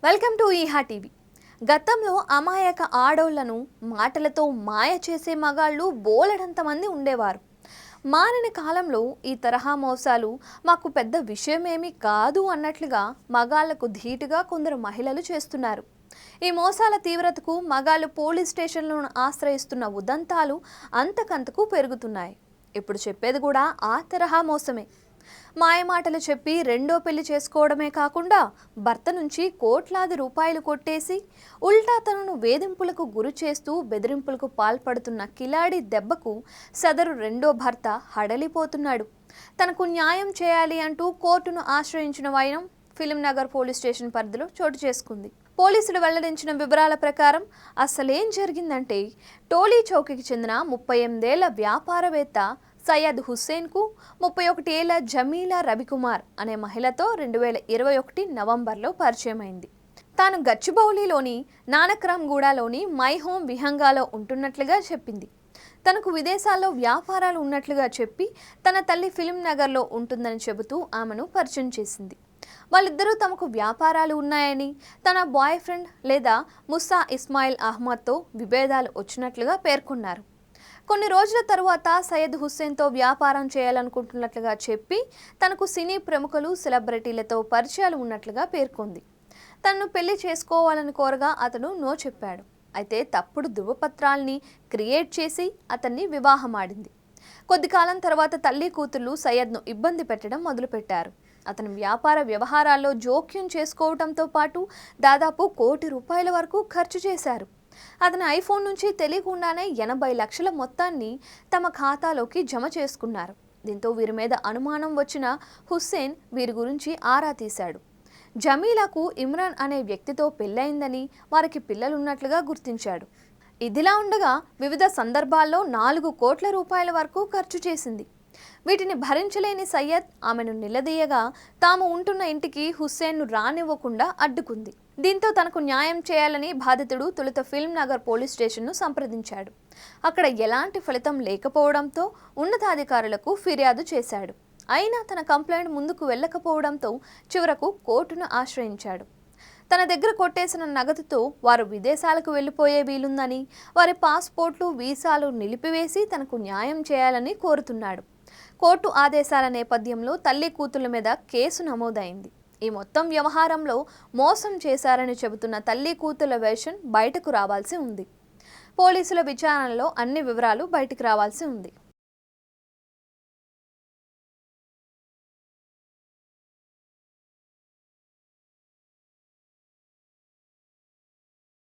Welcome to ఈహా TV. గతంలో అమాయక ఆడోళ్లను మాటలతో మాయ చేసే మగాళ్ళు బోలెడంత మంది ఉండేవారు. మారిన కాలంలో ఈ తరహా మోసాలు మాకు పెద్ద విషయమేమీ కాదు అన్నట్లుగా మగాళ్లకు ధీటుగా కొందరు మహిళలు చేస్తున్నారు. ఈ మోసాల తీవ్రతకు మగాళ్ళు పోలీస్ స్టేషన్లను ఆశ్రయిస్తున్న ఉదంతాలు అంతకంతకు పెరుగుతున్నాయి. ఇప్పుడు చెప్పేది కూడా ఆ తరహా మోసమే. మాయమాటలు చెప్పి రెండో పెళ్లి చేసుకోవడమే కాకుండా భర్త నుంచి కోట్లాది రూపాయలు కొట్టేసి ఉల్టా తనను వేధింపులకు గురి చేస్తూ బెదిరింపులకు పాల్పడుతున్న కిలాడి దెబ్బకు సదరు రెండో భర్త హడలిపోతున్నాడు. తనకు న్యాయం చేయాలి అంటూ కోర్టును ఆశ్రయించిన వైనం ఫిలింనగర్ పోలీస్ స్టేషన్ పరిధిలో చోటు చేసుకుంది. పోలీసులు వెల్లడించిన వివరాల ప్రకారం అసలేం జరిగిందంటే, టోలీ చౌకీకి చెందిన 38 ఏళ్ల వ్యాపారవేత్త సయ్యద్ హుస్సేన్కు 31 ఏళ్ల జమీలా రవికుమార్ అనే మహిళతో 2021 నవంబర్లో పరిచయమైంది. తాను గచ్చిబౌలిలోని నానక్రామ్గూడలోని మై హోమ్ విహంగాలో ఉంటున్నట్లుగా చెప్పింది. తనకు విదేశాల్లో వ్యాపారాలు ఉన్నట్లుగా చెప్పి తన తల్లి ఫిలింనగర్లో ఉంటుందని చెబుతూ ఆమెను పరిచయం చేసింది. వాళ్ళిద్దరూ తమకు వ్యాపారాలు ఉన్నాయని, తన బాయ్ ఫ్రెండ్ లేదా ముస్సా ఇస్మాయిల్ అహ్మద్తో విభేదాలు వచ్చినట్లుగా పేర్కొన్నారు. కొన్ని రోజుల తరువాత సయ్యద్ హుస్సేన్తో వ్యాపారం చేయాలనుకుంటున్నట్లుగా చెప్పి తనకు సినీ ప్రముఖులు సెలబ్రిటీలతో పరిచయాలు ఉన్నట్లుగా పేర్కొంది. తనను పెళ్లి చేసుకోవాలని కోరగా అతను నో చెప్పాడు. అయితే తప్పుడు ధృవపత్రాల్ని క్రియేట్ చేసి అతన్ని వివాహమాడింది. కొద్ది కాలం తర్వాత తల్లి కూతుర్లు సయ్యద్ను ఇబ్బంది పెట్టడం మొదలుపెట్టారు. అతని వ్యాపార వ్యవహారాల్లో జోక్యం చేసుకోవడంతో పాటు దాదాపు ₹1 కోటి వరకు ఖర్చు చేశారు. అతని ఐఫోన్ నుంచి తెలియకుండానే 80 లక్షల మొత్తాన్ని తమ ఖాతాలోకి జమ చేసుకున్నారు. దీంతో వీరి మీద అనుమానం వచ్చిన హుస్సేన్ వీరి గురించి ఆరా తీశాడు. జమీలాకు ఇమ్రాన్ అనే వ్యక్తితో పెళ్ళయిందని, వారికి పిల్లలున్నట్లుగా గుర్తించాడు. ఇదిలా ఉండగా వివిధ సందర్భాల్లో ₹4 కోట్ల వరకు ఖర్చు చేసింది. వీటిని భరించలేని సయ్యద్ ఆమెను నిలదీయగా తాము ఉంటున్న ఇంటికి హుస్సేన్ను రానివ్వకుండా అడ్డుకుంది. దీంతో తనకు న్యాయం చేయాలని బాధితుడు తొలుత ఫిలింనగర్ పోలీస్ స్టేషన్ను సంప్రదించాడు. అక్కడ ఎలాంటి ఫలితం లేకపోవడంతో ఉన్నతాధికారులకు ఫిర్యాదు చేశాడు. అయినా తన కంప్లైంట్ ముందుకు వెళ్ళకపోవడంతో చివరకు కోర్టును ఆశ్రయించాడు. తన దగ్గర కొట్టేసిన నగదుతో వారు విదేశాలకు వెళ్లిపోయే వీలుందని, వారి పాస్పోర్ట్లు వీసాలు నిలిపివేసి తనకు న్యాయం చేయాలని కోరుతున్నాడు. కోర్టు ఆదేశాల నేపథ్యంలో తల్లి కూతుళ్ల మీద కేసు నమోదైంది. ఈ మొత్తం వ్యవహారంలో మోసం చేశారని చెబుతున్న తల్లి కూతుళ్ల వెర్షన్ బయటకు రావాల్సి ఉంది. పోలీసుల విచారణలో అన్ని వివరాలు బయటకు రావాల్సి ఉంది.